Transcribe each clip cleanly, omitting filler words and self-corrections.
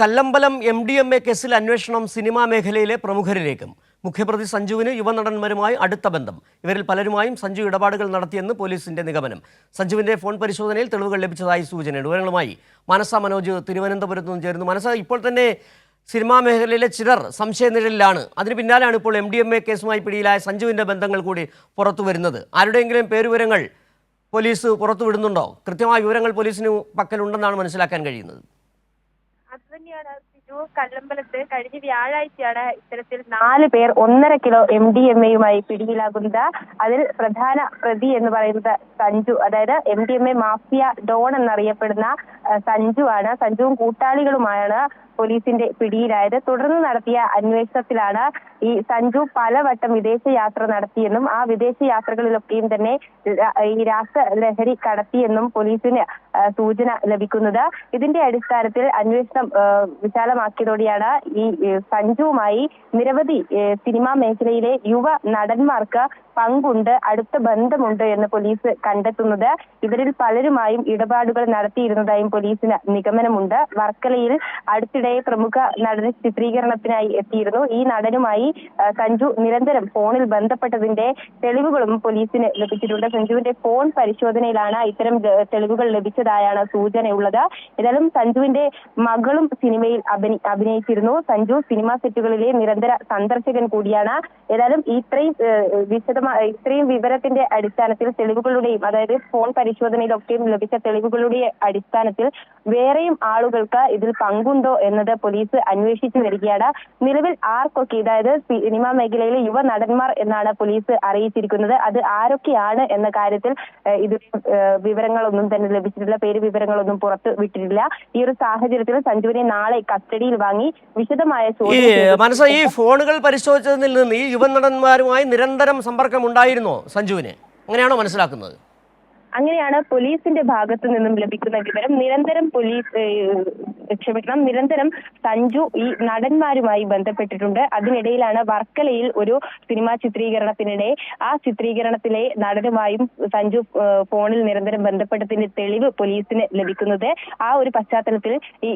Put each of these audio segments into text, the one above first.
Kallambalam MDMA കേസിൽ അന്വേഷണം cinema മേഖലയിലെ പ്രമുഖരിലേക്കും. മുഖ്യപ്രതി സഞ്ജുവിന് യുവനടന്മാരുമായി അടുത്ത ബന്ധം. ഇവരിൽ പലരുമായും സഞ്ജു ഇടപാടുകൾ നടത്തിയെന്ന് പോലീസിന്റെ നിഗമനം. സഞ്ജുവിന്റെ ഫോൺ പരിശോധനയിൽ തെളിവുകൾ ലഭിച്ചതായി സൂചനയുണ്ട്. വിവരങ്ങളുമായി മനസ മനോജ് തിരുവനന്തപുരത്ത് നിന്ന് ചേരുന്നു. മനസ, ഇപ്പോൾ തന്നെ സിനിമാ മേഖലയിലെ ചിലർ സംശയനിഴലിലാണ്. അതിന് പിന്നാലെയാണ് ഇപ്പോൾ MDMA കേസുമായി പിടിയിലായ സഞ്ജുവിന്റെ ബന്ധങ്ങൾ കൂടി പുറത്തു വരുന്നത്. ആരുടെയെങ്കിലും പേരുവിവരങ്ങൾ പോലീസ് പുറത്തുവിടുന്നുണ്ടോ? കൃത്യമായ വിവരങ്ങൾ പോലീസിന് പക്കലുണ്ടെന്നാണ് മനസ്സിലാക്കാൻ കഴിയുന്നത്. അതുതന്നെയാണ് സിജു. കല്ലമ്പലത്ത് കഴിഞ്ഞ വ്യാഴാഴ്ചയാണ് ഇത്തരത്തിൽ 4 പേർ 1.5 കിലോ MDMA പിടിയിലാകുന്നത്. അതിൽ പ്രധാന പ്രതി എന്ന് പറയുന്നത് സഞ്ജു, അതായത് MDMA മാഫിയ ഡോൺ എന്നറിയപ്പെടുന്ന സഞ്ജു ആണ്. സഞ്ജുവും കൂട്ടാളികളുമാണ് പോലീസിന്റെ പിടിയിലായത്. തുടർന്ന് നടത്തിയ അന്വേഷണത്തിലാണ് ഈ സഞ്ജു പലവട്ടം വിദേശയാത്ര നടത്തിയെന്നും ആ വിദേശ യാത്രകളിലൊക്കെയും തന്നെ ഈ രാസലഹരി കടത്തിയെന്നും പോലീസിന് സൂചന ലഭിക്കുന്നത്. ഇതിന്റെ അടിസ്ഥാനത്തിൽ അന്വേഷണം വിശാലമാക്കിയതോടെയാണ് ഈ സഞ്ജുവുമായി നിരവധി സിനിമാ മേഖലയിലെ യുവ നടന്മാർക്ക് പങ്കുണ്ട്, അടുത്ത ബന്ധമുണ്ട് എന്ന് പോലീസ് കണ്ടെത്തുന്നത്. ഇവരിൽ പലരുമായും ഇടപാടുകൾ നടത്തിയിരുന്നതായും പോലീസിന് നിഗമനമുണ്ട്. വർക്കലയിൽ അടുത്തിടെ പ്രമുഖ നടൻ ചിത്രീകരണത്തിനായി എത്തിയിരുന്നു. ഈ നടനുമായി സഞ്ജു നിരന്തരം ഫോണിൽ ബന്ധപ്പെട്ടതിന്റെ തെളിവുകളും പോലീസിന് ലഭിച്ചിട്ടുണ്ട്. സഞ്ജുവിന്റെ ഫോൺ പരിശോധനയിലാണ് ഇത്തരം തെളിവുകൾ ലഭിച്ചതായാണ് സൂചനയുള്ളത്. ഏതായാലും സഞ്ജുവിന്റെ മകളും സിനിമയിൽ അഭിനയിച്ചിരുന്നു. സഞ്ജു സിനിമാ സെറ്റുകളിലെ നിരന്തര സന്ദർശകൻ കൂടിയാണ്. ഏതായാലും ഇത്രയും വിവരത്തിന്റെ അടിസ്ഥാനത്തിൽ തെളിവുകളുടെയും, അതായത് ഫോൺ പരിശോധനയിലൊക്കെയും ലഭിച്ച തെളിവുകളുടെ അടിസ്ഥാനത്തിൽ വേറെയും ആളുകൾക്ക് ഇതിൽ പങ്കുണ്ടോ എന്നത് പോലീസ് അന്വേഷിച്ചു വരികയാണ്. നിലവിൽ ആർക്കൊക്കെ, അതായത് സിനിമാ മേഖലയിലെ യുവ നടന്മാർ എന്നാണ് പോലീസ് അറിയിച്ചിരിക്കുന്നത്. അത് ആരൊക്കെയാണ് എന്ന കാര്യത്തിൽ ഇത് വിവരങ്ങളൊന്നും തന്നെ ലഭിച്ചിട്ടില്ല. പേര് വിവരങ്ങളൊന്നും പുറത്തു വിട്ടിട്ടില്ല. ഈ ഒരു സാഹചര്യത്തിൽ സഞ്ജുവിനെ നാളെ കസ്റ്റഡിയിൽ വാങ്ങി വിശദമായ ഈ ഫോണുകൾ പരിശോധിച്ചതിൽ നിന്ന് ഈ യുവ നടന്മാരുമായി നിരന്തരം സമ്പർക്കം ഉണ്ടായിരുന്നോ സഞ്ജുവിന്? അങ്ങനെയാണോ മനസ്സിലാക്കുന്നത്? അങ്ങനെയാണ് പോലീസിന്റെ ഭാഗത്തു നിന്നും ലഭിക്കുന്ന വിവരം. നിരന്തരം സഞ്ജു ഈ നടന്മാരുമായി ബന്ധപ്പെട്ടിട്ടുണ്ട്. അതിനിടയിലാണ് വർക്കലയിൽ ഒരു സിനിമാ ചിത്രീകരണത്തിനിടെ ആ ചിത്രീകരണത്തിലെ നടനുമായും സഞ്ജു ഫോണിൽ നിരന്തരം ബന്ധപ്പെട്ടതിന്റെ തെളിവ് പോലീസിന് ലഭിക്കുന്നത്. ആ ഒരു പശ്ചാത്തലത്തിൽ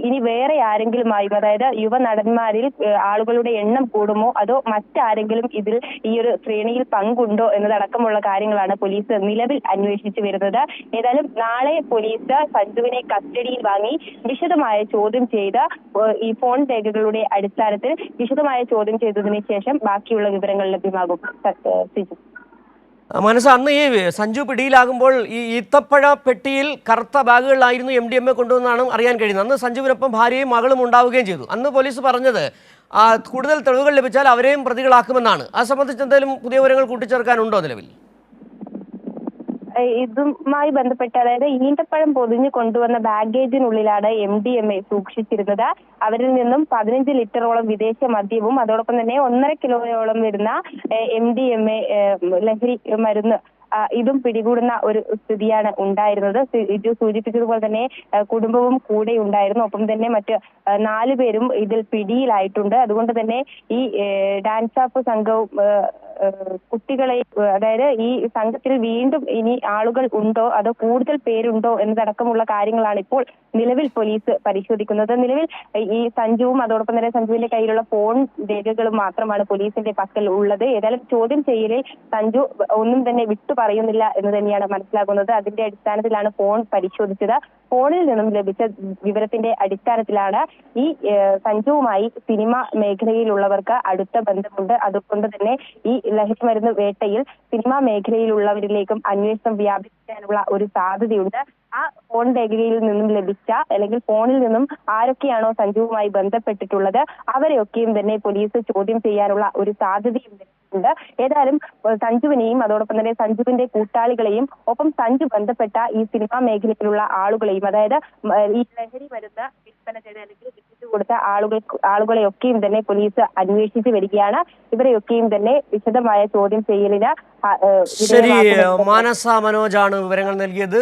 ഇനി വേറെ ആരെങ്കിലുമായും, അതായത് യുവ നടന്മാരിൽ ആളുകളുടെ എണ്ണം കൂടുമോ അതോ മറ്റാരെങ്കിലും ഇതിൽ ഈ ഒരു ശ്രേണിയിൽ പങ്കുണ്ടോ എന്നതടക്കമുള്ള കാര്യങ്ങളാണ് പോലീസ് നിലവിൽ അന്വേഷിച്ചു വരുന്നത്. ഏതായാലും നാളെ പോലീസ് സഞ്ജുവിനെ കസ്റ്റഡിയിൽ വാങ്ങി വിശദമായ ചോദ്യം ചെയ്ത് ഈ ഫോൺ രേഖകളുടെ അടിസ്ഥാനത്തിൽ വിശദമായ ചോദ്യം ചെയ്തതിനു ശേഷം ബാക്കിയുള്ള വിവരങ്ങൾ ലഭ്യമാകും. അന്ന് ഈ സഞ്ജു പിടിയിലാകുമ്പോൾ ഈ ഈത്തപ്പഴ പെട്ടിയിൽ കറുത്ത ബാഗുകളിലായിരുന്നു MDMA കൊണ്ടുവന്നാണ് അറിയാൻ കഴിയുന്നത്. അന്ന് സഞ്ജുവിനൊപ്പം ഭാര്യയും മകളും ഉണ്ടാവുകയും ചെയ്തു. അന്ന് പോലീസ് പറഞ്ഞത് കൂടുതൽ തെളിവുകൾ ലഭിച്ചാൽ അവരെയും പ്രതികളാക്കുമെന്നാണ്. ആ സംബന്ധിച്ച് എന്തെങ്കിലും പുതിയ വിവരങ്ങൾ കൂട്ടിച്ചേർക്കാനുണ്ടോ നിലവിൽ? ഇതുമായി ബന്ധപ്പെട്ട്, അതായത് ഈന്തപ്പഴം പൊതിഞ്ഞു കൊണ്ടുവന്ന ബാഗേജിനുള്ളിലാണ് MDMA സൂക്ഷിച്ചിരുന്നത്. അവരിൽ നിന്നും 15 ലിറ്ററോളം വിദേശ മദ്യവും അതോടൊപ്പം തന്നെ 1.5 കിലോയോളം വരുന്ന MDMA ലഹരി മരുന്ന് ഇതും പിടികൂടുന്ന ഒരു സ്ഥിതിയാണ് ഉണ്ടായിരുന്നത്. ഇത് സൂചിപ്പിച്ചതുപോലെ തന്നെ കുടുംബവും കൂടെ ഉണ്ടായിരുന്നു. ഒപ്പം തന്നെ മറ്റ് 4 പേരും ഇതിൽ പിടിയിലായിട്ടുണ്ട്. അതുകൊണ്ട് തന്നെ ഈ ഡാൻസ് ഓഫ് സംഘവും കുട്ടികളെ, അതായത് ഈ സംഘത്തിൽ വീണ്ടും ഇനി ആളുകൾ ഉണ്ടോ അതോ കൂടുതൽ പേരുണ്ടോ എന്നതടക്കമുള്ള കാര്യങ്ങളാണ് ഇപ്പോൾ നിലവിൽ പോലീസ് പരിശോധിക്കുന്നത്. നിലവിൽ ഈ സഞ്ജുവും അതോടൊപ്പം തന്നെ സഞ്ജുവിന്റെ കയ്യിലുള്ള ഫോൺ രേഖകളും മാത്രമാണ് പോലീസിന്റെ പക്കൽ ഉള്ളത്. ഏതായാലും ചോദ്യം ചെയ്യലിൽ സഞ്ജു ഒന്നും തന്നെ വിട്ടു പറയുന്നില്ല എന്ന് തന്നെയാണ് മനസ്സിലാകുന്നത്. അതിന്റെ അടിസ്ഥാനത്തിലാണ് ഫോൺ പരിശോധിച്ചത്. ഫോണിൽ നിന്നും ലഭിച്ച വിവരത്തിന്റെ അടിസ്ഥാനത്തിലാണ് ഈ സഞ്ജുവുമായി സിനിമ മേഖലയിലുള്ളവർക്ക് അടുത്ത ബന്ധമുണ്ട്. അതുകൊണ്ട് തന്നെ ഈ ലഹരി മരുന്ന് വേട്ടയിൽ സിനിമാ മേഖലയിലുള്ളവരിലേക്കും അന്വേഷണം വ്യാപിക്കാനുള്ള ഒരു സാധ്യതയുണ്ട്. ആ ഫോൺ രേഖയിൽ നിന്നും ലഭിച്ച, അല്ലെങ്കിൽ ഫോണിൽ നിന്നും ആരൊക്കെയാണോ സഞ്ജുവുമായി ബന്ധപ്പെട്ടിട്ടുള്ളത് അവരെയൊക്കെയും തന്നെ പോലീസ് ചോദ്യം ചെയ്യാനുള്ള ഒരു സാധ്യതയും ഉണ്ട്. ഏതായാലും സഞ്ജുവിനെയും അതോടൊപ്പം തന്നെ സഞ്ജുവിന്റെ കൂട്ടാളികളെയും ഒപ്പം സഞ്ജു ബന്ധപ്പെട്ട ഈ സിനിമാ മേഖലയിലുള്ള ആളുകളെയും, അതായത് ഈ ലഹരി മരുന്ന് വിൽപ്പന ചെയ്ത് അല്ലെങ്കിൽ വിറ്റിച്ചു കൊടുത്ത ആളുകളെയൊക്കെയും തന്നെ പോലീസ് അന്വേഷിച്ചു വരികയാണ്. ഇവരെയൊക്കെയും തന്നെ വിശദമായ ചോദ്യം ചെയ്യലിന് ശരി, മാനസ മനോജാണ് വിവരങ്ങൾ നൽകിയത്.